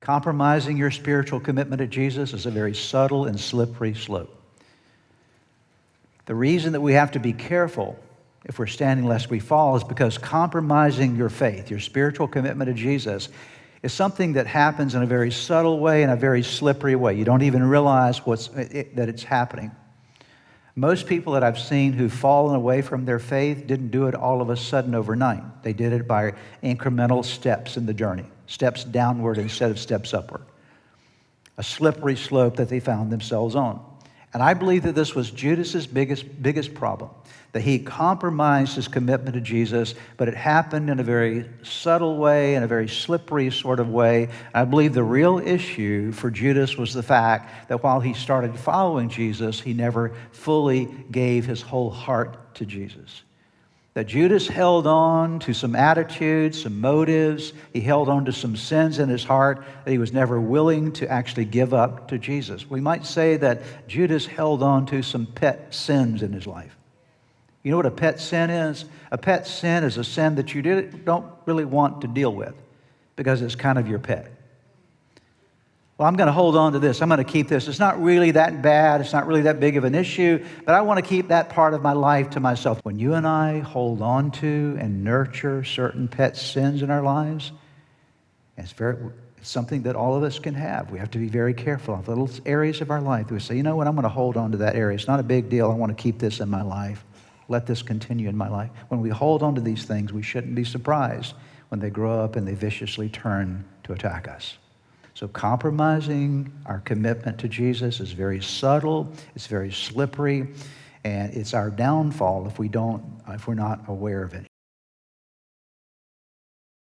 Compromising your spiritual commitment to Jesus is a very subtle and slippery slope. The reason that we have to be careful if we're standing lest we fall is because compromising your faith, your spiritual commitment to Jesus, is something that happens in a very subtle way, in a very slippery way. You don't even realize that it's happening. Most people that I've seen who've fallen away from their faith didn't do it all of a sudden overnight. They did it by incremental steps in the journey, steps downward instead of steps upward. A slippery slope that they found themselves on. And I believe that this was Judas's biggest problem, that he compromised his commitment to Jesus, but it happened in a very subtle way, in a very slippery sort of way. I believe the real issue for Judas was the fact that while he started following Jesus, he never fully gave his whole heart to Jesus. That Judas held on to some attitudes, some motives. He held on to some sins in his heart that he was never willing to actually give up to Jesus. We might say that Judas held on to some pet sins in his life. You know what a pet sin is? A pet sin is a sin that you don't really want to deal with because it's kind of your pet. Well, I'm going to hold on to this. I'm going to keep this. It's not really that bad. It's not really that big of an issue, but I want to keep that part of my life to myself. When you and I hold on to and nurture certain pet sins in our lives, it's something that all of us can have. We have to be very careful of little areas of our life. We say, you know what, I'm going to hold on to that area. It's not a big deal. I want to keep this in my life. Let this continue in my life. When we hold on to these things, we shouldn't be surprised when they grow up and they viciously turn to attack us. So compromising our commitment to Jesus is very subtle, it's very slippery, and it's our downfall if we're not aware of it.